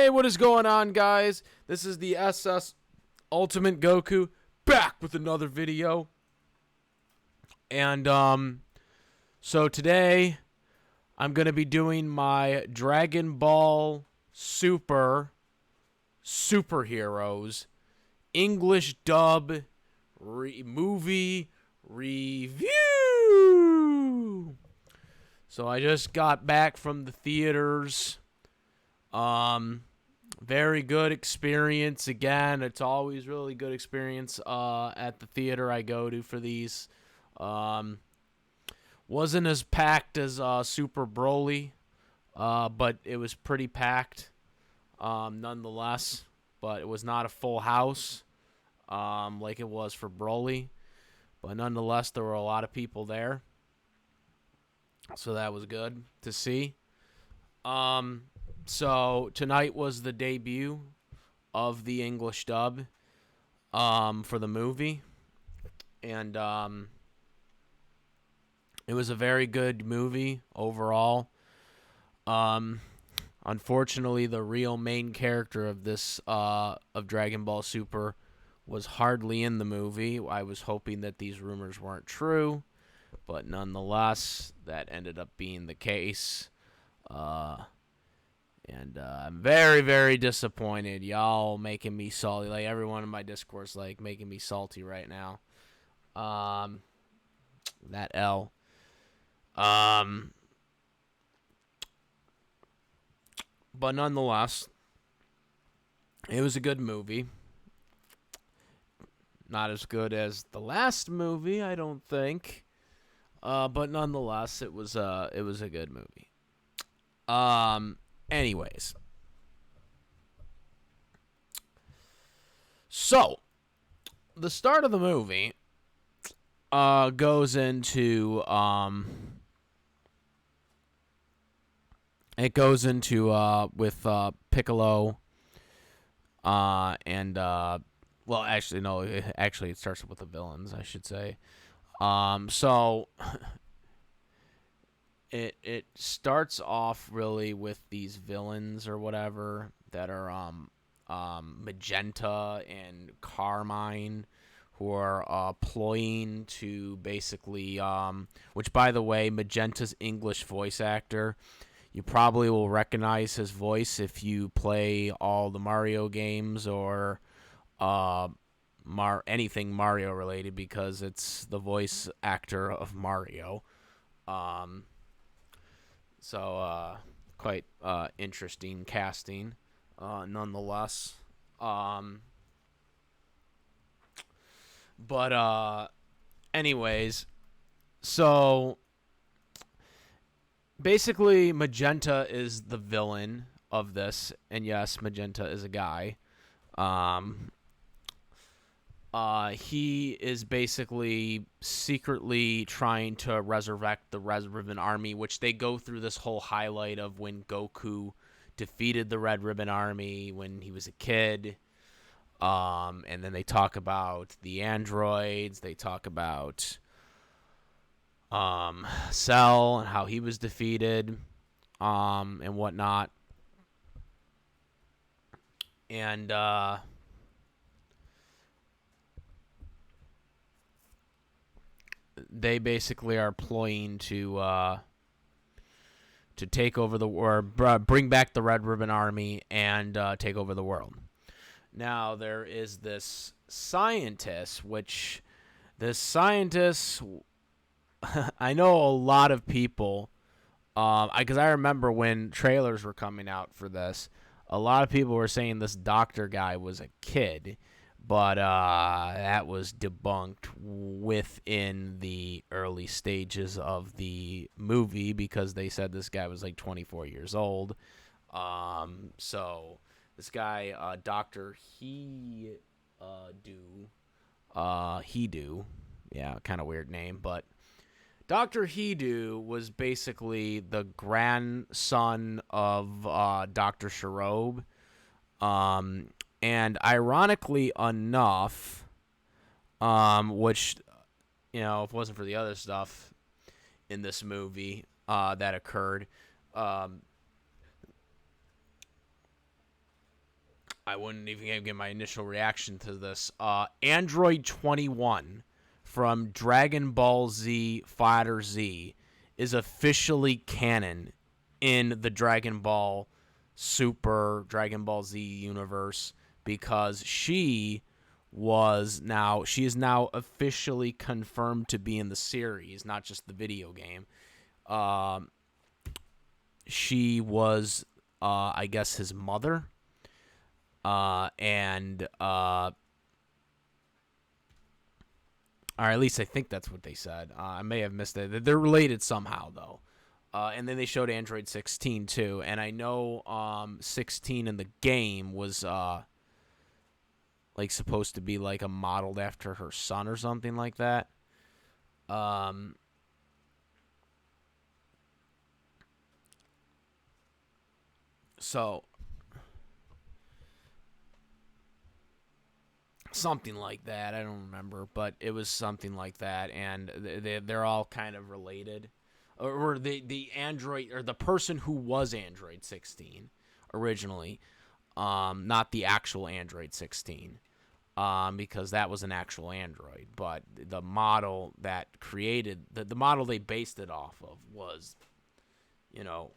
Hey, what is going on, guys? This is the SS Ultimate Goku back with another video. And so today I'm going to be doing my Dragon Ball Superheroes English dub movie review. So I just got back from the theaters. Very good experience. Again, it's always really good experience at the theater I go to for these. Wasn't as packed as Super Broly, but it was pretty packed nonetheless. But it was not a full house like it was for Broly. But nonetheless, there were a lot of people there. So that was good to see. So tonight was the debut of the English dub for the movie. And it was a very good movie overall. Unfortunately, the real main character of this of Dragon Ball Super was hardly in the movie. I was hoping that these rumors weren't true, but nonetheless, that ended up being the case. And I'm very, very disappointed. Y'all making me salty. Like, everyone in my Discord's, like, making me salty right now. That L. But nonetheless, it was a good movie. Not as good as the last movie, I don't think. But nonetheless, it was a good movie. Anyways. So, the start of the movie goes into with Piccolo and well, actually no, it starts with the villains, I should say. So It starts off really with these villains or whatever that are Magenta and Carmine, who are ploying to basically which, by the way, Magenta's English voice actor, you probably will recognize his voice if you play all the Mario games or anything Mario related, because it's the voice actor of Mario. So, quite interesting casting, nonetheless. But anyways, so basically Magenta is the villain of this, and yes, Magenta is a guy. He is basically secretly trying to resurrect the Red Ribbon Army, which they go through this whole highlight of when Goku defeated the Red Ribbon Army when he was a kid. And then they talk about the androids. They talk about Cell and how he was defeated, and whatnot. And they basically are ploying to take over bring back the Red Ribbon Army and take over the world. Now, there is this scientist, I know a lot of people, because I remember when trailers were coming out for this, a lot of people were saying this doctor guy was a kid. But that was debunked within the early stages of the movie, because they said this guy was like 24 years old. So this guy, Dr. Hedu, yeah, kind of weird name, but Dr. Hedu was basically the grandson of Dr. Sharobe. And ironically enough, which, you know, if it wasn't for the other stuff in this movie that occurred, I wouldn't even give my initial reaction to this. Android 21 from Dragon Ball Z Fighter Z is officially canon in the Dragon Ball Super Dragon Ball Z universe because she is now officially confirmed to be in the series, not just the video game. Um, she was, I guess, his mother, and or at least I think that's what they said. I may have missed it. They're related somehow, though. And then they showed Android 16 too, and I know 16 in the game was like supposed to be like a modeled after her son or something like that. Um, so something like that. I don't remember, but it was something like that, and they're all kind of related. Or the android or the person who was Android 16 originally, not the actual Android 16, because that was an actual android, but the model that created the model they based it off of was, you know,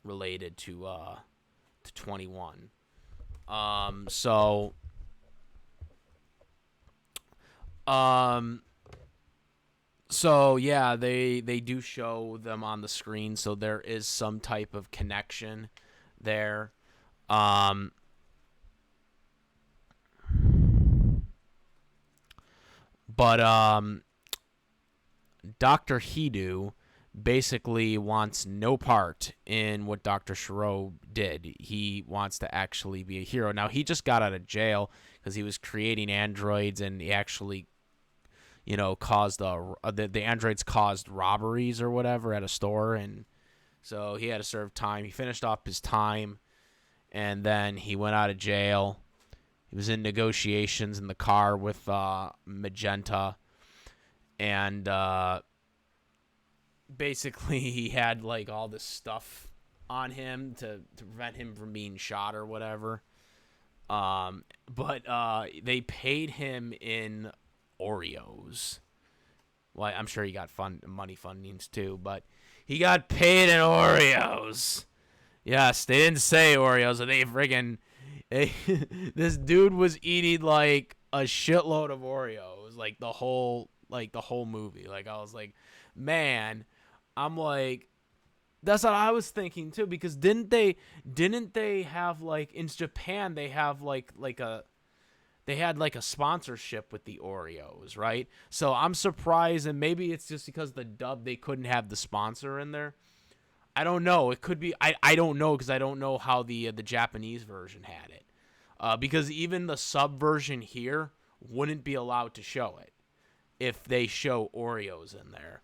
related to 21. So um So yeah, they do show them on the screen, so there is some type of connection there. Um, but Doctor Hidu basically wants no part in what Doctor Shiro did. He wants to actually be a hero. Now he just got out of jail because he was creating androids, and he actually caused the androids caused robberies or whatever at a store, and so he had to serve time. He finished off his time, and then he went out of jail. He was in negotiations in the car with Magenta, and basically he had like all this stuff on him to prevent him from being shot or whatever. But they paid him in Oreos. Well, I'm sure he got money fundings too, but he got paid in Oreos. Yes, they didn't say Oreos, and this dude was eating like a shitload of Oreos, like the whole movie. Like I was like, man, I'm like, that's what I was thinking too, because didn't they have like in Japan they have they had like a sponsorship with the Oreos, right? So I'm surprised, and maybe it's just because the dub they couldn't have the sponsor in there. I don't know. It could be. I don't know because I don't know how the Japanese version had it. Because even the sub version here wouldn't be allowed to show it if they show Oreos in there.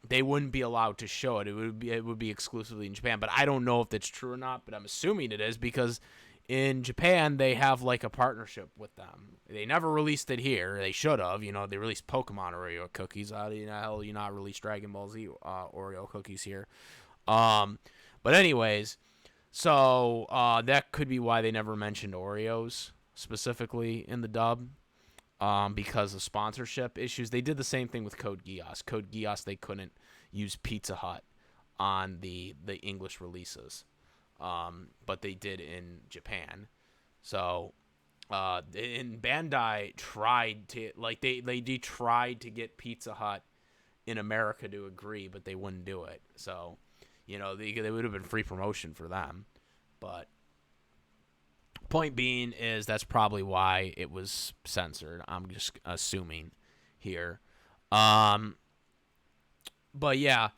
They wouldn't be allowed to show it. It would be exclusively in Japan. But I don't know if that's true or not. But I'm assuming it is because in Japan they have like a partnership with them. They never released it here. They should have. They released Pokemon Oreo cookies. How the hell you not release Dragon Ball Z Oreo cookies here? But anyways, so that could be why they never mentioned Oreos specifically in the dub. Because of sponsorship issues. They did the same thing with Code Geass. Code Geass, they couldn't use Pizza Hut on the English releases, but they did in Japan. So, and Bandai tried to they tried to get Pizza Hut in America to agree, but they wouldn't do it. So, they would have been free promotion for them, but. Point being is that's probably why it was censored. I'm just assuming here. But yeah,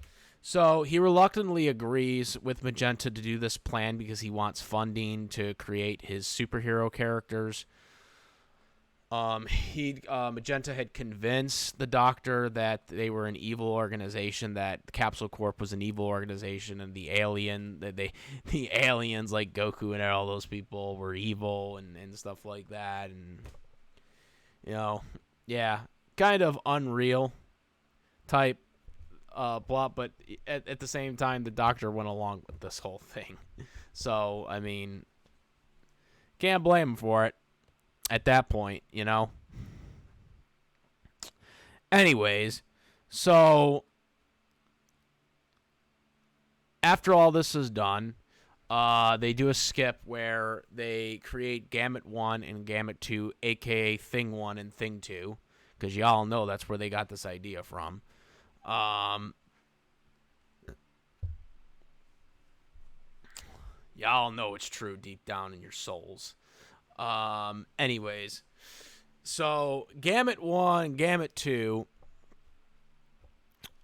so he reluctantly agrees with Magenta to do this plan because he wants funding to create his superhero characters. Magenta had convinced the Doctor that they were an evil organization, that Capsule Corp was an evil organization, and the aliens like Goku and all those people were evil and stuff like that, and yeah, kind of unreal type plot, but at the same time, the Doctor went along with this whole thing. So I mean, Can't blame him for it at that point, you know? Anyways, so after all this is done, they do a skip where they create Gamut 1 and Gamut 2, a.k.a. Thing 1 and Thing 2, because y'all know that's where they got this idea from. Y'all know it's true deep down in your souls. Anyways, so Gamut 1, Gamut 2.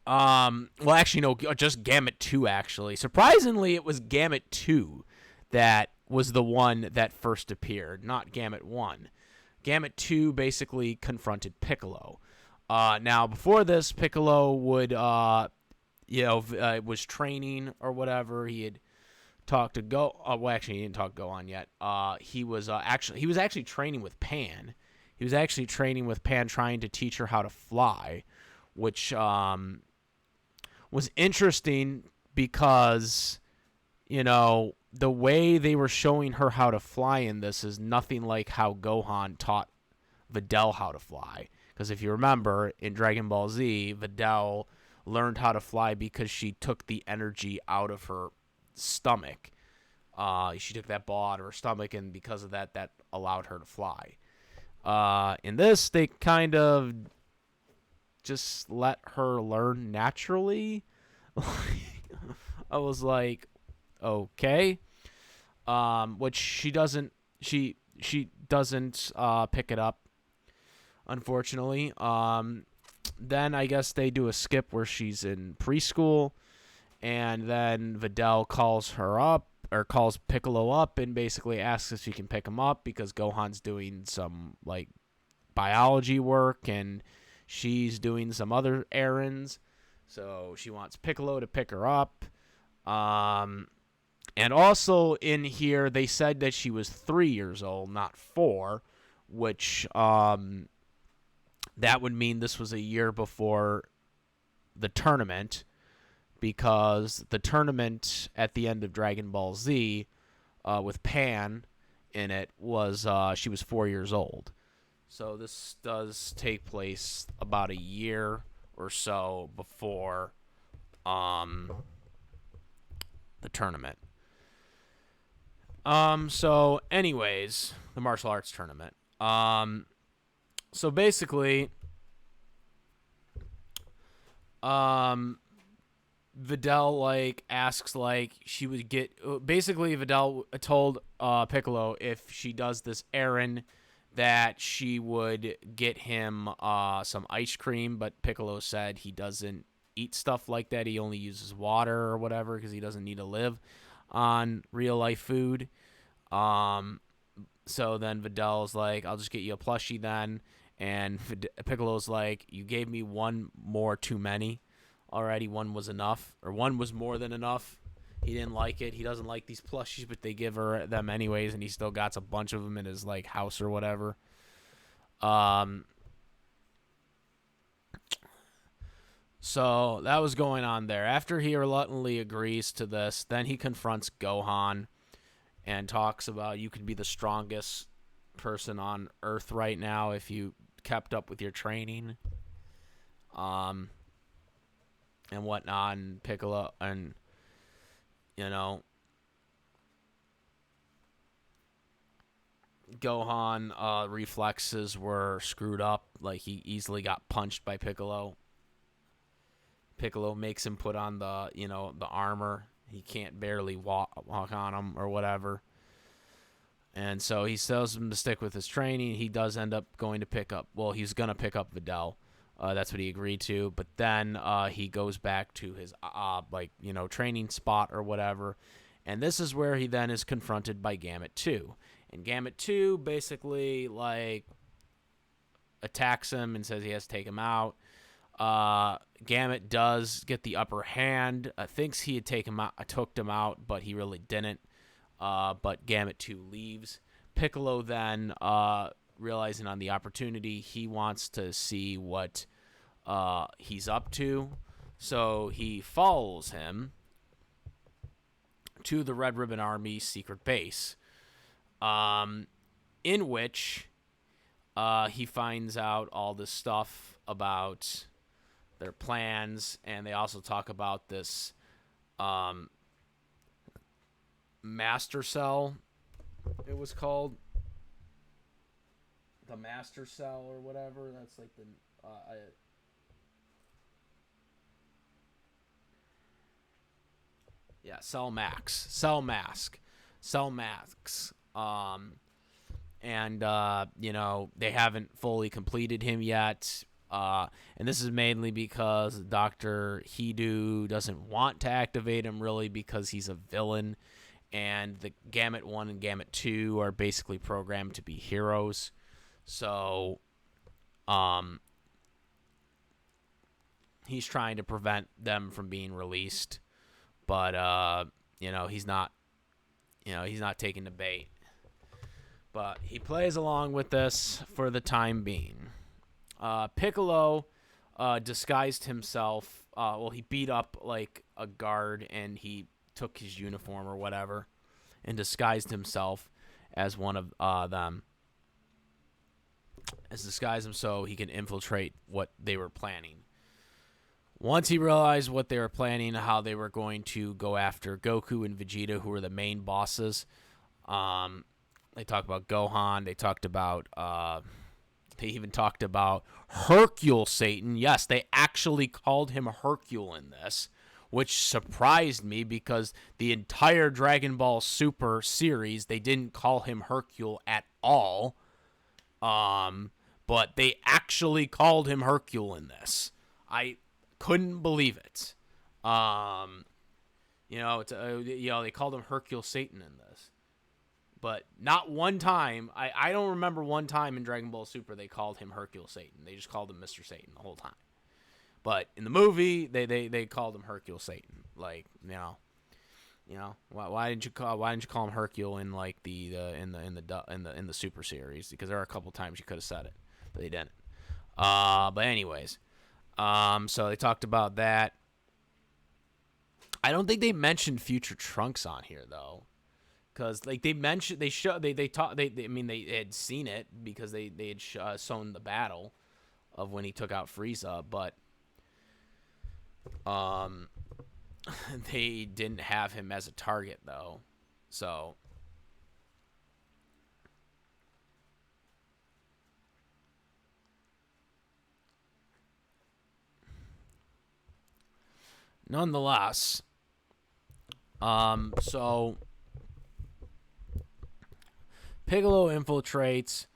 Well, actually, no, just Gamut 2, actually. Surprisingly, it was Gamut 2 that was the one that first appeared, not Gamut 1. Gamut 2 basically confronted Piccolo. Now, before this, Piccolo would, was training or whatever. He had talked to well, actually, he didn't talk to Gohan yet. He was actually training with Pan. He was actually training with Pan, trying to teach her how to fly, which was interesting because, the way they were showing her how to fly in this is nothing like how Gohan taught Videl how to fly. Because if you remember, in Dragon Ball Z, Videl learned how to fly because she took the energy out of her stomach. She took that ball out of her stomach, and because of that, that allowed her to fly. In this, they kind of just let her learn naturally. I was like, okay. Which she doesn't pick it up, unfortunately. Then I guess they do a skip where she's in preschool, and then Videl calls Piccolo up and basically asks if she can pick him up because Gohan's doing some biology work and she's doing some other errands. So she wants Piccolo to pick her up. And also in here, they said that she was 3 years old, not 4, which that would mean this was a year before the tournament, because the tournament at the end of Dragon Ball Z with Pan in it was she was 4 years old. So this does take place about a year or so before the tournament. So anyways, the martial arts tournament. So basically, Videl asks she would get. Basically, Videl told Piccolo if she does this errand that she would get him some ice cream, but Piccolo said he doesn't eat stuff like that. He only uses water or whatever because he doesn't need to live on real life food. So then Videl's like, I'll just get you a plushie then. And Piccolo's like, you gave me one more too many already. One was enough, or one was more than enough. He didn't like it. He doesn't like these plushies, but they give her them anyways, and he still got a bunch of them in his house or whatever. So that was going on there. After he reluctantly agrees to this, then he confronts Gohan and talks about, you could be the strongest person on Earth right now if you kept up with your training, and whatnot. And Piccolo and Gohan reflexes were screwed up. He easily got punched by Piccolo. Piccolo makes him put on the the armor. He can't barely walk on him or whatever. And so he tells him to stick with his training. He does end up going to pick up. Well, he's gonna pick up Videl. That's what he agreed to. But then he goes back to his training spot or whatever. And this is where he then is confronted by Gamut 2. And Gamut 2 basically attacks him and says he has to take him out. Gamut does get the upper hand. Thinks he had took him out, but he really didn't. But Gamut 2 leaves. Piccolo then, realizing on the opportunity, he wants to see what he's up to. So he follows him to the Red Ribbon Army secret base. um, in which he finds out all this stuff about their plans, and they also talk about this um, master cell. It was called the master cell or whatever. That's like the yeah, cell max. And they haven't fully completed him yet. And this is mainly because Dr. Hidu doesn't want to activate him, really, because he's a villain. And the Gamut 1 and Gamut 2 are basically programmed to be heroes. So, he's trying to prevent them from being released. But, he's not, he's not taking the bait. But he plays along with this for the time being. Piccolo disguised himself. He beat up like a guard, and he took his uniform or whatever and disguised himself as one of them. Disguised him so he can infiltrate what they were planning. Once he realized what they were planning, how they were going to go after Goku and Vegeta, who were the main bosses, they talked about Gohan. They talked about they even talked about Hercule Satan. Yes, they actually called him Hercule in this, which surprised me because the entire Dragon Ball Super series, they didn't call him Hercule at all. But they actually called him Hercule in this. I couldn't believe it. They called him Hercule Satan in this. But not one time, I don't remember one time in Dragon Ball Super they called him Hercule Satan. They just called him Mr. Satan the whole time. But in the movie, they called him Hercule Satan. Like, why didn't you call him Hercule in like in the Super series? Because there are a couple times you could have said it, but they didn't. But anyways, so they talked about that. I don't think they mentioned Future Trunks on here though. Because like they mentioned, they had seen it because they had shown the battle of when he took out Frieza, but they didn't have him as a target though. So nonetheless, so Piccolo infiltrates.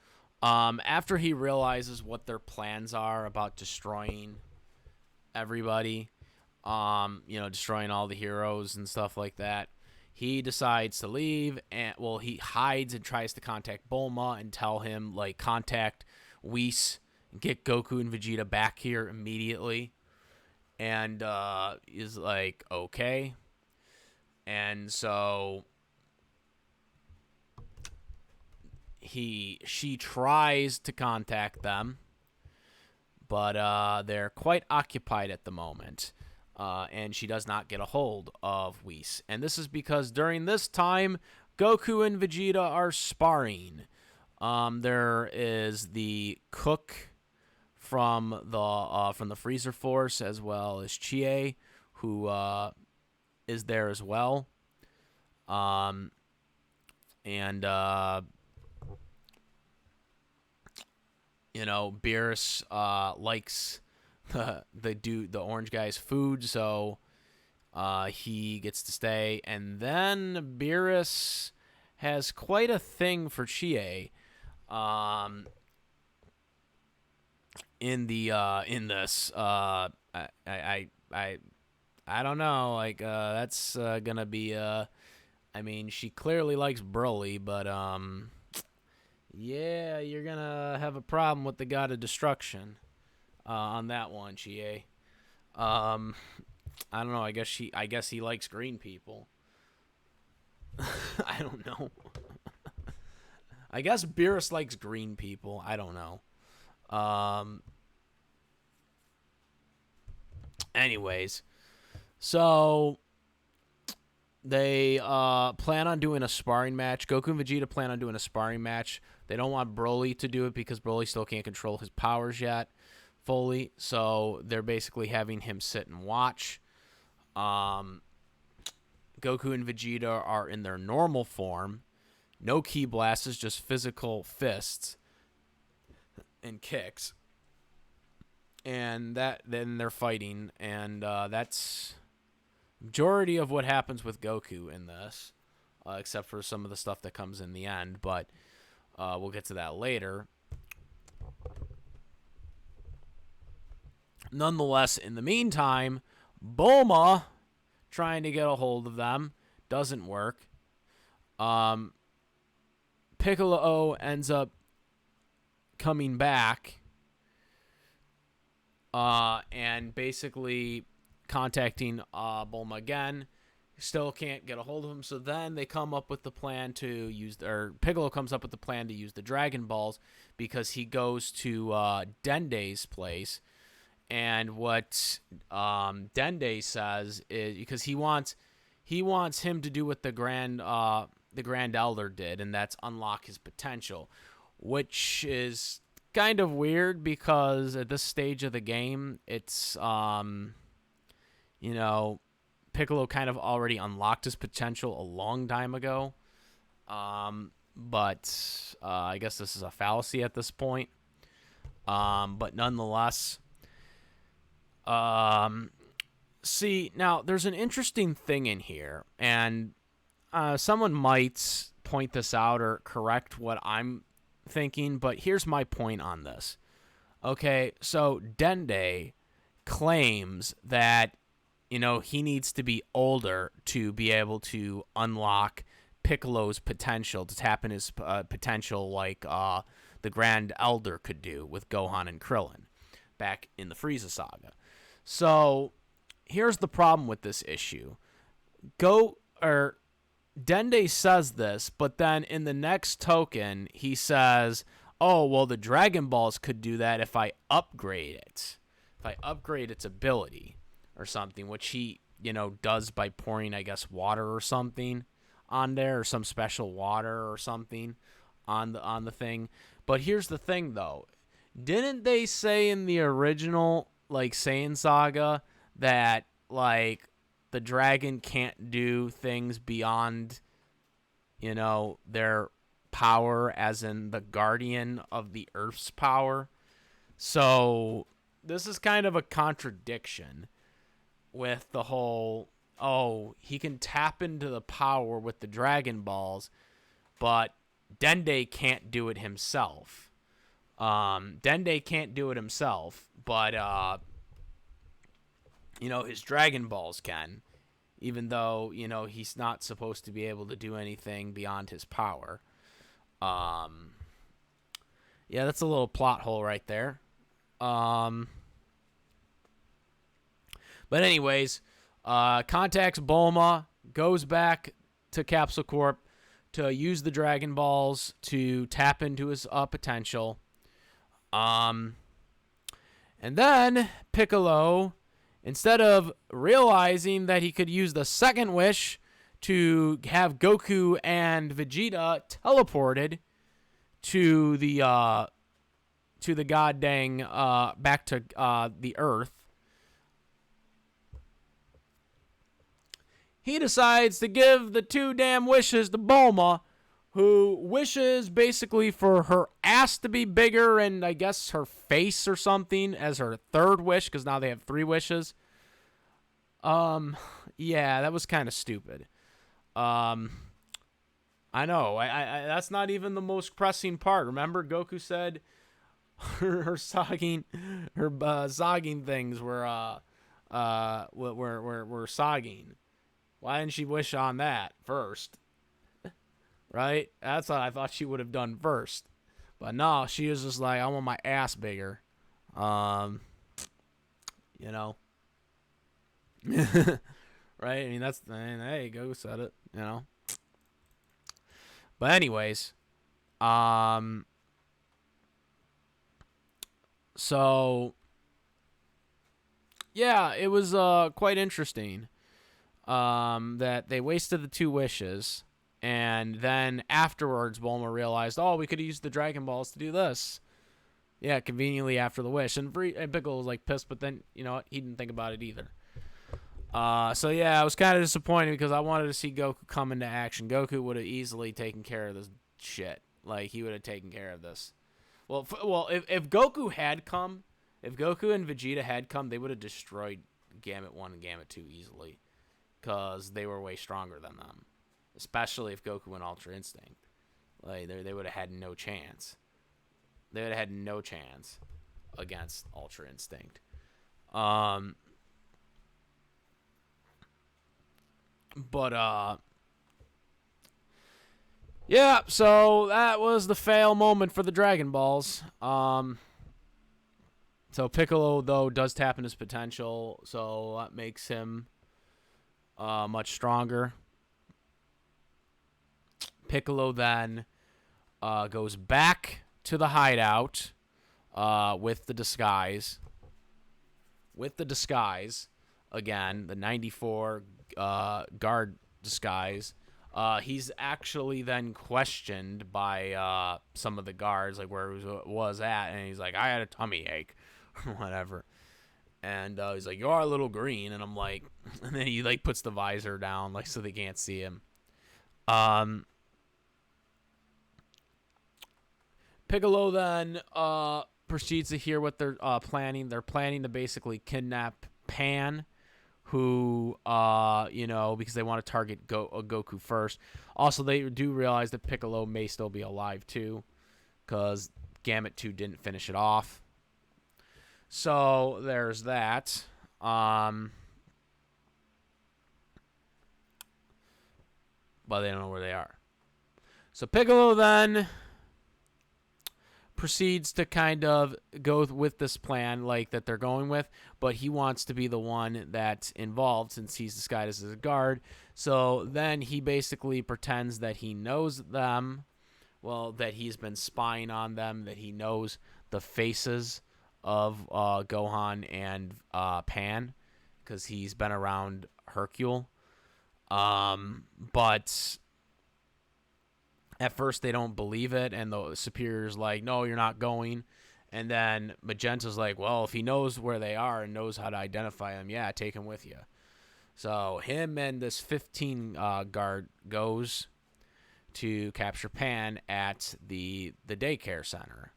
After he realizes what their plans are about destroying everybody, destroying all the heroes and stuff like that, he decides to leave. And he hides and tries to contact Bulma and tell him like contact Whis and get Goku and Vegeta back here immediately. And is like okay. And so she tries to contact them, but they're quite occupied at the moment, and she does not get a hold of Whis. And this is because during this time, Goku and Vegeta are sparring. There is the cook from the Freezer Force, as well as Chie, who is there as well. Beerus likes the orange guy's food, so he gets to stay. And then Beerus has quite a thing for Chie. In this, I don't know. Like that's gonna be she clearly likes Broly, but yeah, you're gonna have a problem with the God of Destruction on that one, Chie. I don't know. I guess he likes green people. I don't know. I guess Beerus likes green people. I don't know. Anyways, so They plan on doing a sparring match. Goku and Vegeta plan on doing a sparring match. They don't want Broly to do it because Broly still can't control his powers yet fully. So they're basically having him sit and watch. Goku and Vegeta are in their normal form. No ki blasts, just physical fists and kicks. And then they're fighting, and that's majority of what happens with Goku in this, except for some of the stuff that comes in the end, but we'll get to that later. Nonetheless, in the meantime, Bulma trying to get a hold of them doesn't work. Piccolo ends up coming back and basically contacting Bulma again. Still can't get a hold of him. So then they come up with the plan to use, or Piccolo comes up with the plan to use the Dragon Balls because he goes to Dende's place. And what Dende says is because he wants him to do what the Grand Elder did, and that's unlock his potential, which is kind of weird because at this stage of the game, it's Piccolo kind of already unlocked his potential a long time ago. But I guess this is a fallacy at this point. But nonetheless, see, now there's an interesting thing in here, and someone might point this out or correct what I'm thinking, but here's my point on this. Okay, so Dende claims that he needs to be older to be able to unlock Piccolo's potential, to tap in his potential like the Grand Elder could do with Gohan and Krillin back in the Frieza saga. So here's the problem with this issue. Dende says this, but then in the next token, he says, oh, well, the Dragon Balls could do that if I upgrade it. If I upgrade its ability or something, which he, does by pouring, I guess, water or something on there, or some special water or something on the thing. But here's the thing, though. Didn't they say in the original, Saiyan Saga that, the dragon can't do things beyond, their power, as in the guardian of the Earth's power? So this is kind of a contradiction with the whole, he can tap into the power with the Dragon Balls, but Dende can't do it himself. Dende can't do it himself, but his Dragon Balls can, even though, he's not supposed to be able to do anything beyond his power. Yeah, that's a little plot hole right there. But anyways, contacts Bulma, goes back to Capsule Corp to use the Dragon Balls to tap into his potential. And then Piccolo, instead of realizing that he could use the second wish to have Goku and Vegeta teleported to the goddamn back to the Earth, he decides to give the two damn wishes to Bulma, who wishes basically for her ass to be bigger and I guess her face or something as her third wish, because now they have three wishes. Yeah, that was kind of stupid. I know. I that's not even the most pressing part. Remember, Goku said her sogging things were sogging. Why didn't she wish on that first? Right? That's what I thought she would have done first. But no, she was just like, I want my ass bigger. Right? I mean, hey, Goku said it, But anyways, so yeah, it was quite interesting. that they wasted the 2 wishes, and then afterwards Bulma realized, oh, we could use the Dragon Balls to do this. Yeah, conveniently after the wish. And Piccolo was like pissed, but then, you know what, he didn't think about it either. So yeah, I was kind of disappointed because I wanted to see Goku come into action. Goku would have easily taken care of this shit. Like, he would have taken care of this. Well, if Goku had come, if Goku and Vegeta had come, they would have destroyed Gamut 1 and Gamut 2 easily. Because they were way stronger than them. Especially if Goku went Ultra Instinct. Like, they would have had no chance. They would have had no chance against Ultra Instinct. Yeah, so that was the fail moment for the Dragon Balls. So Piccolo, though, does tap in his potential, so that makes him much stronger. Piccolo then goes back to the hideout with the disguise. With the disguise, again, the 94 guard disguise. He's actually then questioned by some of the guards, like where he was at, and he's like, I had a tummy ache, or whatever. And he's like, you are a little green, and I'm like, and then he like puts the visor down, like so they can't see him. Piccolo then proceeds to hear what they're planning. They're planning to basically kidnap Pan, who, because they want to target Goku first. Also, they do realize that Piccolo may still be alive, too, because Gamut 2 didn't finish it off. So, there's that. But they don't know where they are. So, Piccolo then proceeds to kind of go with this plan like that they're going with, but he wants to be the one that's involved since he's disguised as a guard. So then he basically pretends that he knows them, well, that he's been spying on them, that he knows the faces of Gohan and Pan because he's been around Hercule. But at first, they don't believe it, and the superior's like, no, you're not going. And then Magenta's like, well, if he knows where they are and knows how to identify them, yeah, take him with you. So him and this 15 guard goes to capture Pan at the daycare center.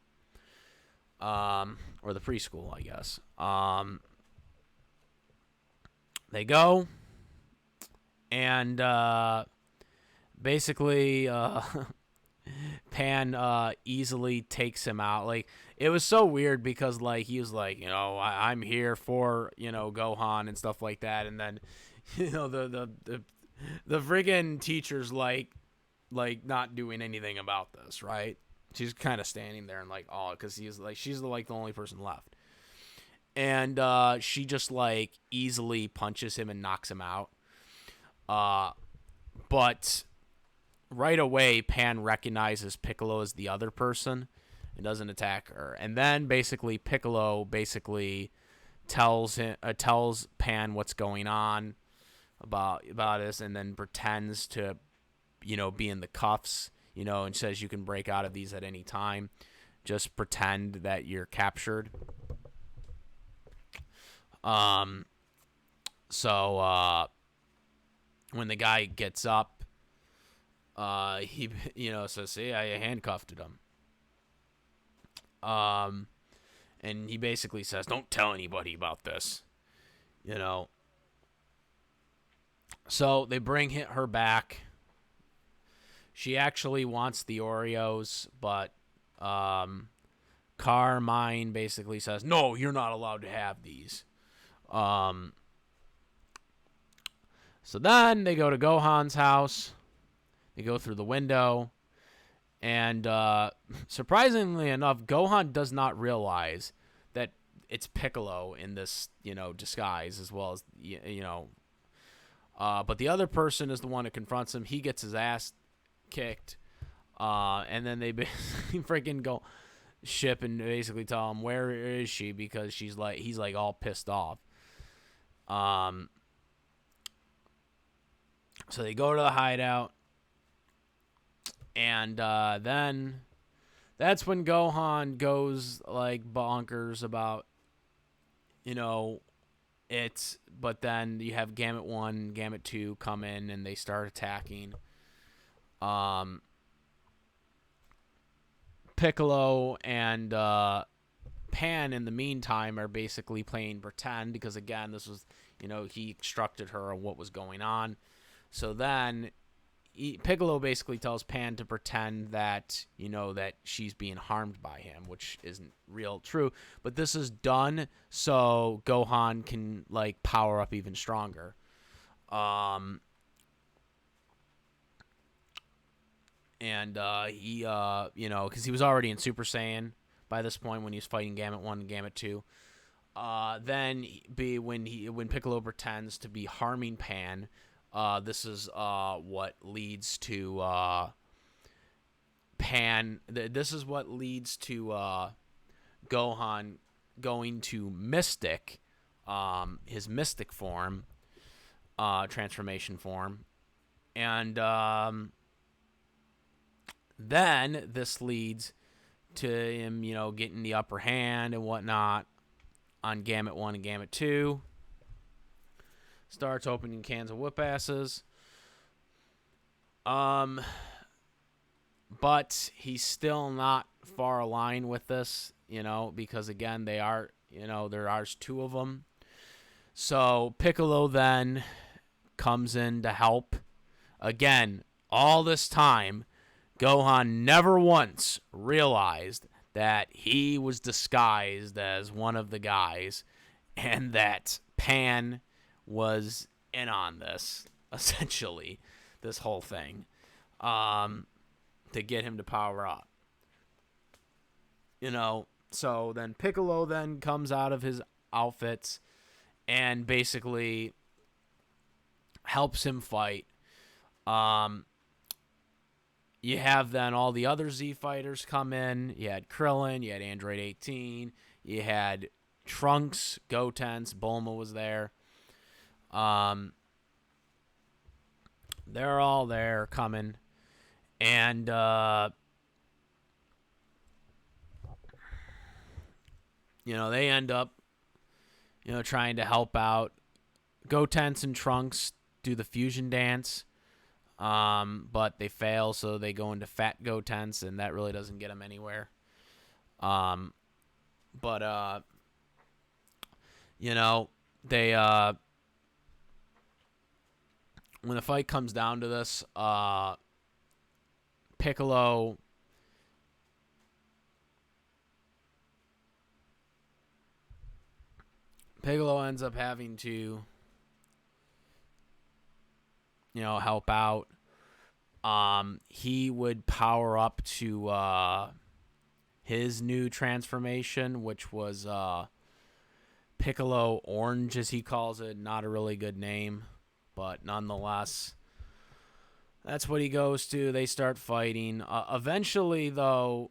Or the preschool, I guess. They go, and basically, Pan easily takes him out. Like, it was so weird because, like, he was like, I'm here for, Gohan and stuff like that. And then, the friggin' teacher's like not doing anything about this, right? She's kind of standing there and like, oh, because she's like the only person left. And she just like easily punches him and knocks him out. But right away, Pan recognizes Piccolo as the other person and doesn't attack her. And then basically Piccolo tells Pan what's going on about this, and then pretends to, be in the cuffs, and says you can break out of these at any time. Just pretend that you're captured. So when the guy gets up, he, says, see, I handcuffed him. And he basically says, don't tell anybody about this, So they bring her back. She actually wants the Oreos, but Carmine basically says, no, you're not allowed to have these. So then they go to Gohan's house. They go through the window. And surprisingly enough, Gohan does not realize that it's Piccolo in this, disguise, as well as, but the other person is the one who confronts him. He gets his ass kicked. And then they basically freaking go ship and basically tell him, where is she? Because he's like all pissed off. So they go to the hideout, and then that's when Gohan goes like bonkers about, you know, it's. But then you have Gamut 1, Gamut 2 come in, and they start attacking. Um, Piccolo and Pan, in the meantime, are basically playing pretend because, again, this was, he instructed her on what was going on. So then Piccolo basically tells Pan to pretend that, that she's being harmed by him, which isn't real true. But this is done so Gohan can, like, power up even stronger. And he, because he was already in Super Saiyan by this point when he was fighting Gamut 1 and Gamut 2. Then when Piccolo pretends to be harming Pan, this is what leads to Pan. This is what leads to Gohan going to Mystic, his Mystic form, transformation form, and then this leads to him, getting the upper hand and whatnot on Gamut 1 and Gamut 2. Starts opening cans of whip asses. But he's still not far aligned with this, because, again, they are, there are two of them. So Piccolo then comes in to help. Again, all this time, Gohan never once realized that he was disguised as one of the guys and that Pan was in on this, essentially, this whole thing, to get him to power up. So then Piccolo then comes out of his outfits and basically helps him fight. You have then all the other Z fighters come in. You had Krillin, you had Android 18, you had Trunks, Gotenks, Bulma was there. They're all there coming. And they end up trying to help out. Gotenks and Trunks do the fusion dance. But they fail, so they go into Fat Gotenks, and that really doesn't get them anywhere. But they when the fight comes down to this, Piccolo ends up having to help out. He would power up to his new transformation, which was Piccolo Orange, as he calls it. Not a really good name, but nonetheless, that's what he goes to. They start fighting. Eventually, though,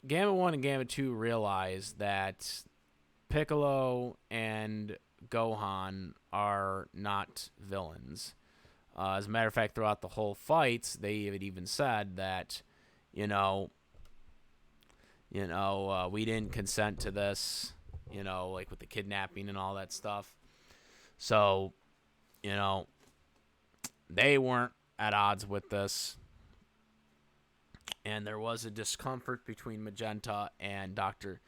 Gamut 1 and Gamut 2 realize that Piccolo and Gohan are not villains. As a matter of fact, throughout the whole fights, they had even said that, we didn't consent to this, like with the kidnapping and all that stuff. So, they weren't at odds with this. And there was a discomfort between Magenta and Dr.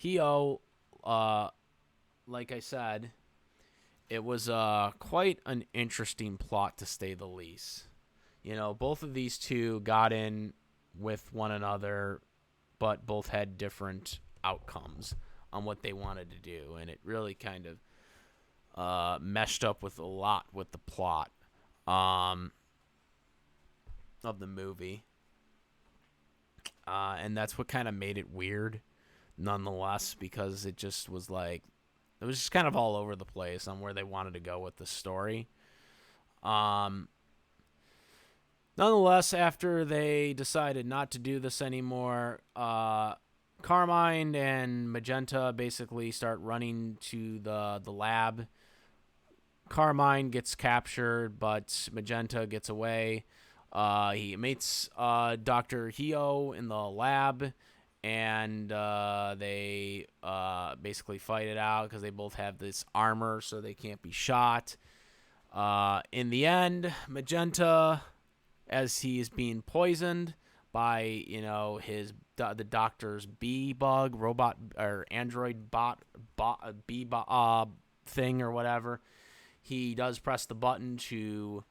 Hio. Like I said, it was quite an interesting plot, to say the least. Both of these two got in with one another, but both had different outcomes on what they wanted to do. And it really kind of meshed up with a lot with the plot of the movie. And that's what kind of made it weird, nonetheless, because it just was like, it was just kind of all over the place on where they wanted to go with the story. Nonetheless, after they decided not to do this anymore, Carmine and Magenta basically start running to the lab Carmine gets captured, but Magenta gets away. He meets Dr. Hio in the lab, and they basically fight it out because they both have this armor, so they can't be shot. In the end, Magenta, as he is being poisoned by the doctor's bee bug robot or android bee thing or whatever, he does press the button to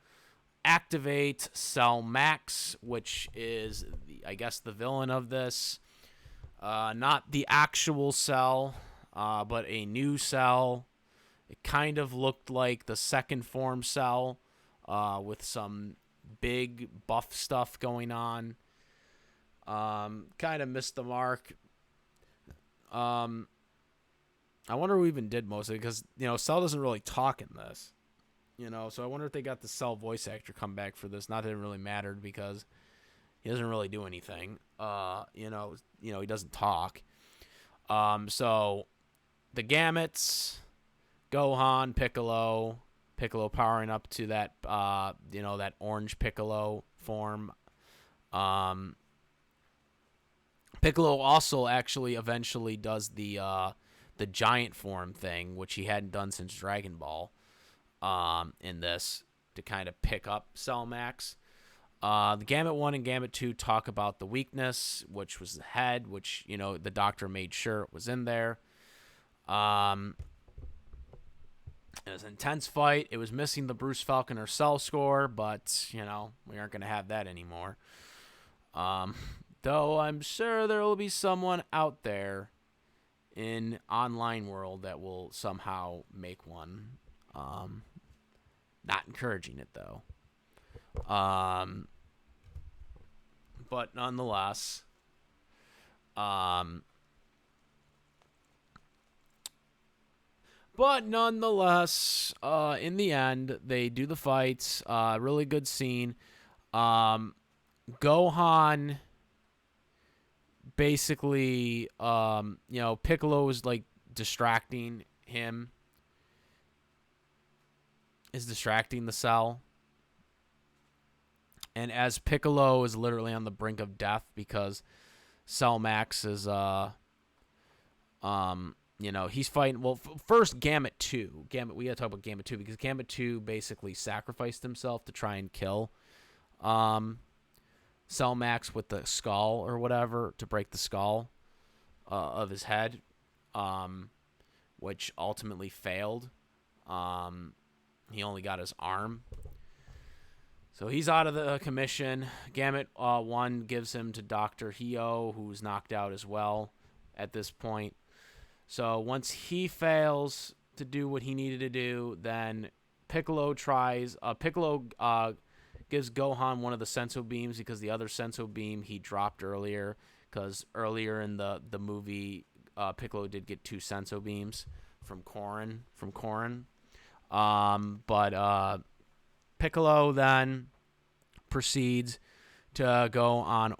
activate Cell Max, which is I guess the villain of this. Not the actual Cell, but a new Cell. It kind of looked like the second form Cell, with some big buff stuff going on. Kind of missed the mark. I wonder who even did most of it, because Cell doesn't really talk in this. So I wonder if they got the Cell voice actor come back for this. Not that it really mattered because he doesn't really do anything. He doesn't talk. So the Gamuts, Gohan, Piccolo powering up to that that orange Piccolo form. Piccolo also actually eventually does the giant form thing, which he hadn't done since Dragon Ball. In this, to kind of pick up Cell Max. The Gamut 1 and Gamut 2 talk about the weakness, which was the head, which, the doctor made sure it was in there. It was an intense fight. It was missing the Bruce Falconer Cell score, but, we aren't going to have that anymore. Though I'm sure there will be someone out there in online world that will somehow make one. Not encouraging it, though. But nonetheless, in the end, they do the fights. Really good scene. Gohan basically, Piccolo is like distracting him. Is distracting the Cell. And as Piccolo is literally on the brink of death because Cell Max is, he's fighting. Well, first Gamut 2. We gotta talk about Gamut 2 because Gamut 2 basically sacrificed himself to try and kill Cell Max with the skull or whatever, to break the skull of his head, which ultimately failed. He only got his arm. So he's out of the commission. Gamut 1 gives him to Dr. Hio, who's knocked out as well at this point. So once he fails to do what he needed to do, then Piccolo tries. Piccolo gives Gohan one of the senso beams because the other senso beam he dropped earlier. Because earlier in the movie, Piccolo did get 2 senso beams from Korin. But Piccolo then proceeds to go on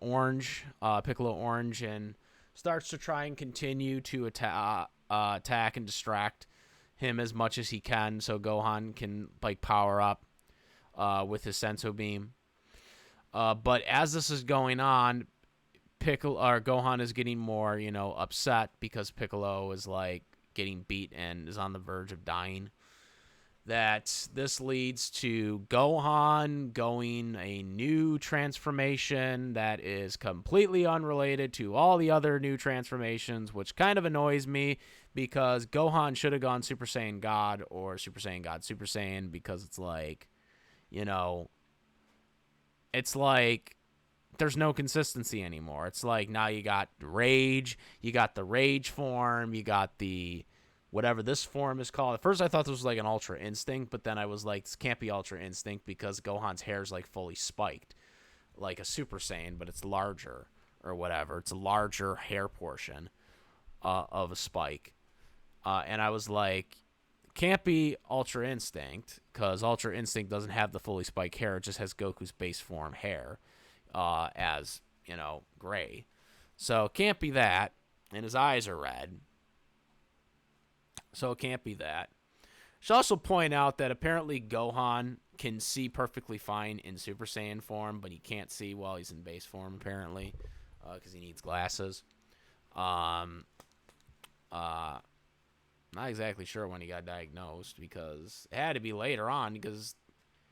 Piccolo Orange, and starts to try and continue to attack and distract him as much as he can, so Gohan can power up with his senso beam. But as this is going on, Gohan is getting more upset because Piccolo is getting beat and is on the verge of dying. That this leads to Gohan going a new transformation that is completely unrelated to all the other new transformations, which kind of annoys me because Gohan should have gone Super Saiyan God or Super Saiyan God Super Saiyan, because it's there's no consistency anymore. It's now you got Rage, you got the Rage form, you got the whatever this form is called. At first I thought this was an Ultra Instinct, but then I was this can't be Ultra Instinct because Gohan's hair is fully spiked, like a Super Saiyan, but it's larger or whatever. It's a larger hair portion of a spike. And I was can't be Ultra Instinct because Ultra Instinct doesn't have the fully spiked hair. It just has Goku's base form hair as, gray. So it can't be that. And his eyes are red. So it can't be that. Should also point out that apparently Gohan can see perfectly fine in Super Saiyan form, but he can't see while he's in base form, apparently, because he needs glasses. Um, uh, Not exactly sure when he got diagnosed, because it had to be later on, because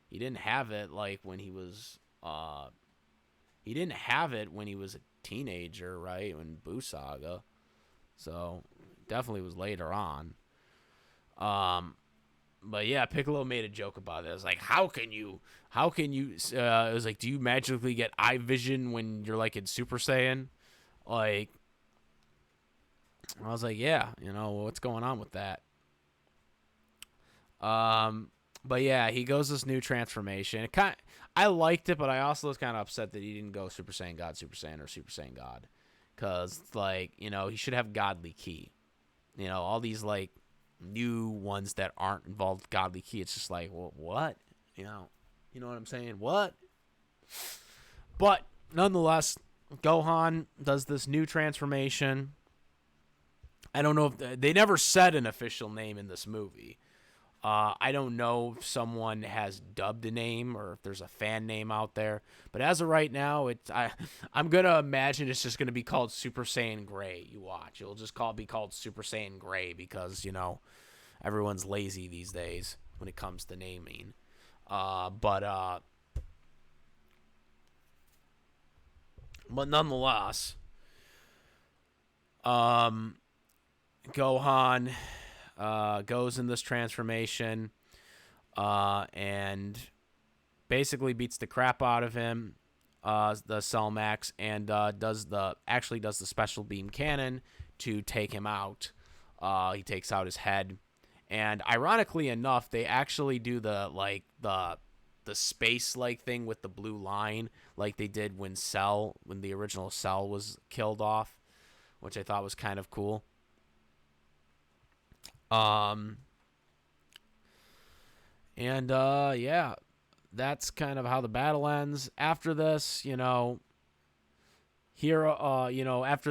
he didn't have it like when he was he didn't have it when he was a teenager, right? When Buu Saga. So definitely was later on. But yeah, Piccolo made a joke about it. It was like, it was like, do you magically get eye vision when you're like in Super Saiyan? Like, I was like, yeah, what's going on with that? Um, but yeah, he goes this new transformation. I liked it, but I also was kind of upset that he didn't go Super Saiyan God, Super Saiyan, or Super Saiyan God, because like he should have Godly Ki. All these like new ones that aren't involved Godly Ki. It's just like, well, what? You know what I'm saying? What? But nonetheless, Gohan does this new transformation. I don't know if they never said an official name in this movie. I don't know if someone has dubbed a name or if there's a fan name out there. But as of right now, I'm gonna imagine it's just gonna be called Super Saiyan Gray. You watch, it'll just be called Super Saiyan Gray because everyone's lazy these days when it comes to naming. But nonetheless, Gohan goes in this transformation and basically beats the crap out of him, the Cell Max, and does the special beam cannon to take him out. He takes out his head, and ironically enough, they actually do the space like thing with the blue line, like they did when the original Cell was killed off, which I thought was kind of cool. Yeah, that's kind of how the battle ends. After this, after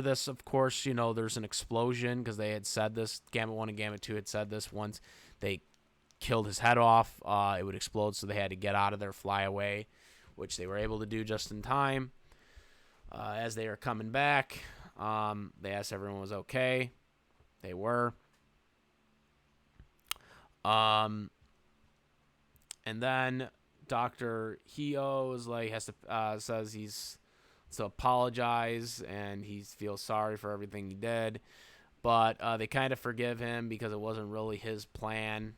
this, of course, there's an explosion because they had said this. Gamut 1 and Gamut 2 had said this once they killed his head off. It would explode, so they had to get out of there, fly away, which they were able to do just in time. As they were coming back, they asked everyone was okay. They were. And then Dr. Hio says he's to apologize and he feels sorry for everything he did, but they kind of forgive him because it wasn't really his plan.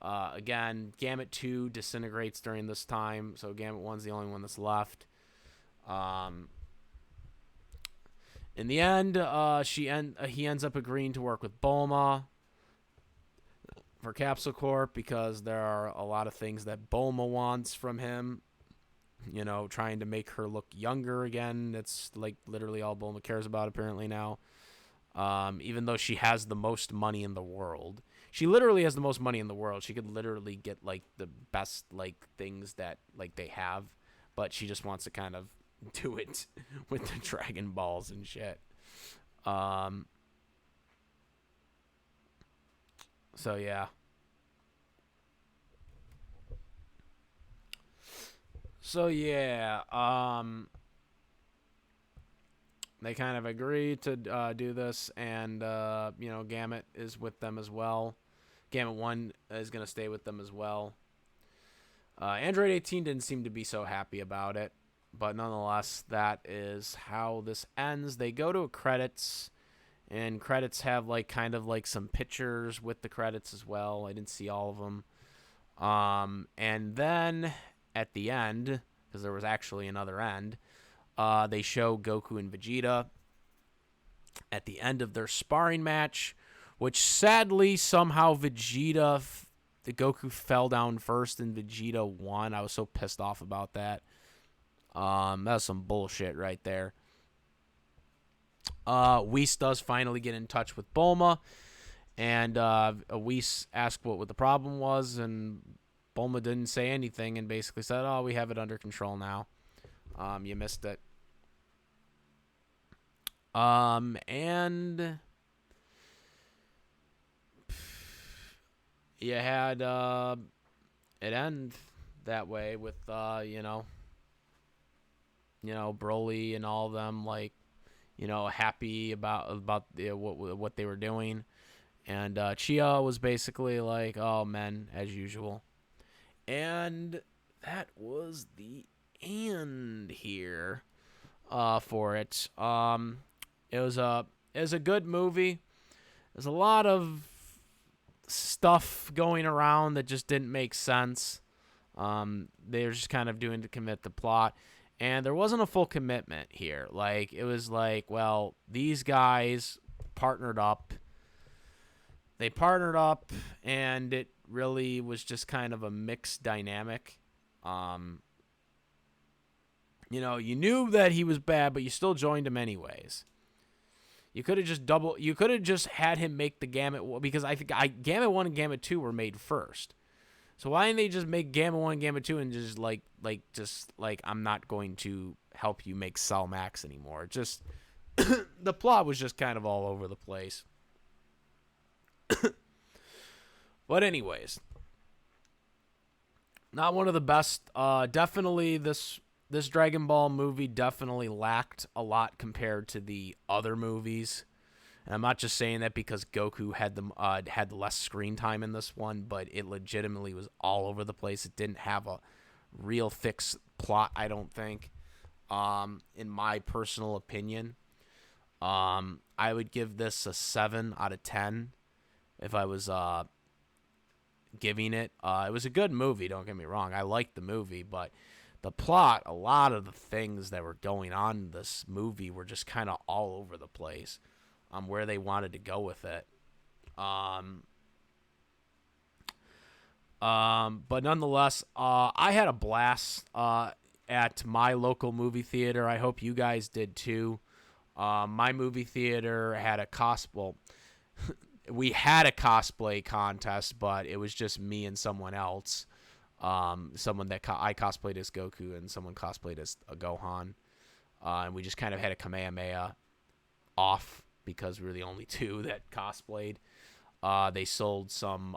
Again, Gamut 2 disintegrates during this time, so Gamut 1's the only one that's left. In the end, he ends up agreeing to work with Bulma for Capsule Corp because there are a lot of things that Bulma wants from him. Trying to make her look younger again. That's like literally all Bulma cares about apparently now. Even though she has the most money in the world. She literally has the most money in the world. She could literally get like the best like things that like they have, but she just wants to kind of do it with the Dragon Balls and shit. So yeah. They kind of agree to do this, and Gamut is with them as well. Gamut 1 is going to stay with them as well. Android 18 didn't seem to be so happy about it, but nonetheless, that is how this ends. They go to credits, and credits have like kind of like some pictures with the credits as well. I didn't see all of them. And then at the end, because there was actually another end, they show Goku and Vegeta at the end of their sparring match, which sadly somehow the Goku fell down first and Vegeta won. I was so pissed off about that. That was some bullshit right there. Whis does finally get in touch with Bulma, and Whis asked what the problem was, and Bulma didn't say anything and basically said, "Oh, we have it under control now. You missed it." And you had it end that way with Broly and all of them, like, happy about what they were doing, and Chia was basically like, "Oh, men as usual," and that was the end here for it. It was a good movie. There's a lot of stuff going around that just didn't make sense. They were just kind of doing to commit the plot, and there wasn't a full commitment here. Like, it was like, well, these guys partnered up. They partnered up, and it really was just kind of a mixed dynamic. Um, you knew that he was bad, but you still joined him anyways. You could have just You could have just had him make the Gamut, because I think Gamut 1 and Gamut 2 were made first. So why didn't they just make Gamma 1 and Gamma 2 and just I'm not going to help you make Cell Max anymore. Just the plot was just kind of all over the place. But anyways, not one of the best. Definitely this Dragon Ball movie definitely lacked a lot compared to the other movies. And I'm not just saying that because Goku had less screen time in this one, but it legitimately was all over the place. It didn't have a real fixed plot, I don't think. In my personal opinion, I would give this a 7 out of 10 if I was giving it. It was a good movie, don't get me wrong. I liked the movie, but the plot, a lot of the things that were going on in this movie were just kind of all over the place. Where they wanted to go with it. But nonetheless, I had a blast at my local movie theater. I hope you guys did too. My movie theater had a we had a cosplay contest, but it was just me and someone else. Someone that I cosplayed as Goku and someone cosplayed as a Gohan. And we just kind of had a Kamehameha off because we were the only two that cosplayed. They sold some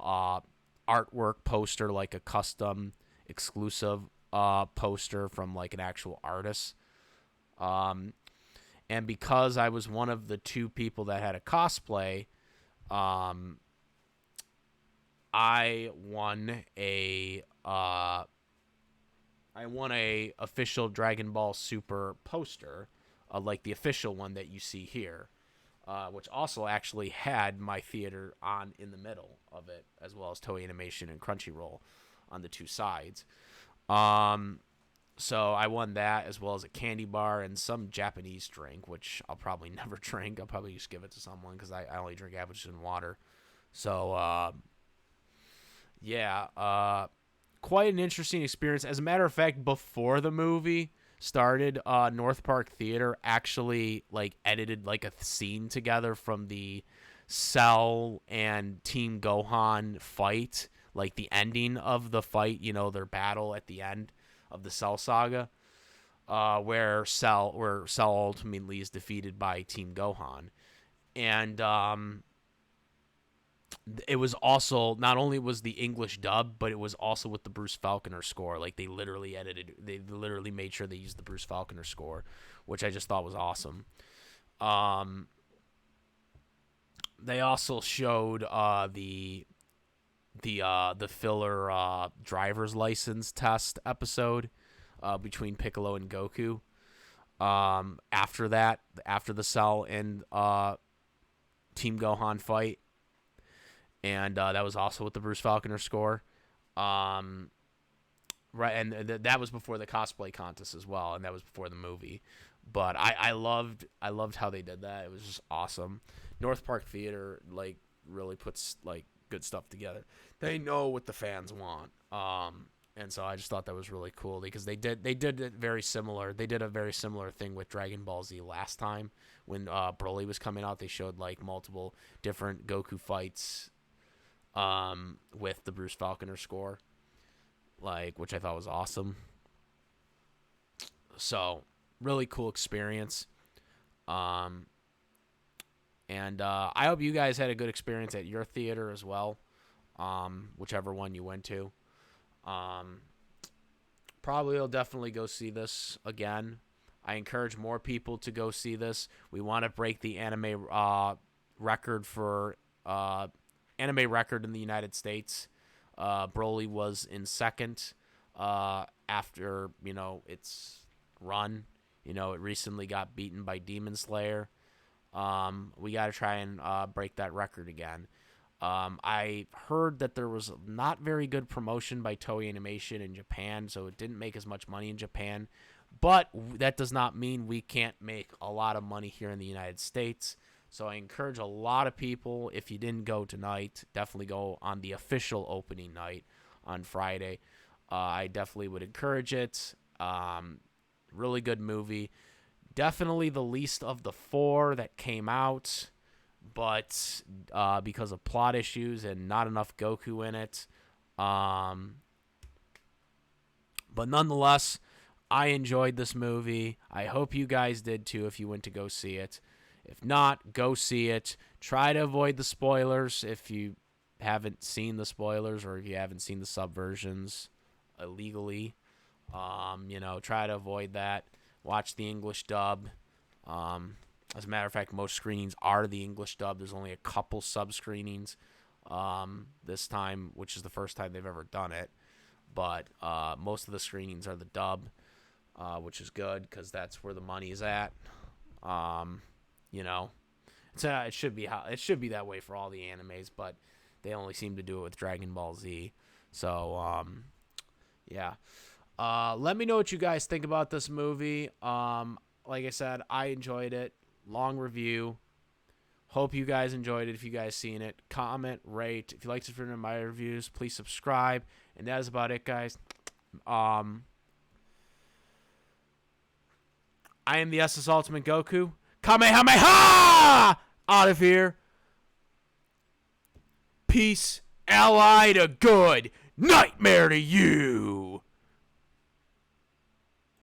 artwork poster, like a custom exclusive poster from like an actual artist. And because I was one of the two people that had a cosplay, I won a official Dragon Ball Super poster, like the official one that you see here. Which also actually had my theater on in the middle of it, as well as Toei Animation and Crunchyroll on the two sides. So I won that, as well as a candy bar and some Japanese drink, which I'll probably never drink. I'll probably just give it to someone because I only drink apple juice and water. So, yeah, quite an interesting experience. As a matter of fact, before the movie started, North Park Theater actually like edited like a scene together from the Cell and Team Gohan fight, like the ending of the fight, their battle at the end of the Cell saga, where Cell ultimately is defeated by Team Gohan. And it was also, not only was the English dub, but it was also with the Bruce Falconer score. Like, they literally made sure they used the Bruce Falconer score, which I just thought was awesome. They also showed the filler driver's license test episode between Piccolo and Goku. After the Cell and Team Gohan fight. And that was also with the Bruce Falconer score. Right, and that was before the cosplay contest as well, and that was before the movie. But I loved how they did that. It was just awesome. North Park Theater like really puts like good stuff together. They know what the fans want. And so I just thought that was really cool because they did it very similar. They did a very similar thing with Dragon Ball Z last time when Broly was coming out. They showed like multiple different Goku fights with the Bruce Falconer score, like, which I thought was awesome. So really cool experience. And I hope you guys had a good experience at your theater as well. whichever one you went to. Um, Probably will definitely go see this again. I encourage more people to go see this. We want to break the record for anime record in the United States. Broly was in second after its run. It recently got beaten by Demon Slayer. We got to try and break that record again. I heard that there was not very good promotion by Toei Animation in Japan, so it didn't make as much money in Japan. But that does not mean we can't make a lot of money here in the United States. So I encourage a lot of people, if you didn't go tonight, definitely go on the official opening night on Friday. I definitely would encourage it. Really good movie. Definitely the least of the four that came out, but because of plot issues and not enough Goku in it. But nonetheless, I enjoyed this movie. I hope you guys did too if you went to go see it. If not, go see it. Try to avoid the spoilers if you haven't seen the spoilers or if you haven't seen the subversions illegally. Try to avoid that. Watch the English dub. As a matter of fact, most screenings are the English dub. There's only a couple sub-screenings this time, which is the first time they've ever done it. But most of the screenings are the dub, which is good because that's where the money is at. It should be that way for all the animes, but they only seem to do it with Dragon Ball Z. So, yeah. Let me know what you guys think about this movie. Like I said, I enjoyed it. Long review. Hope you guys enjoyed it. If you guys seen it, comment, rate. If you like to read my reviews, please subscribe. And that is about it, guys. I am the SS Ultimate Goku. Kamehameha! Out of here. Peace. Ally to good. Nightmare to you.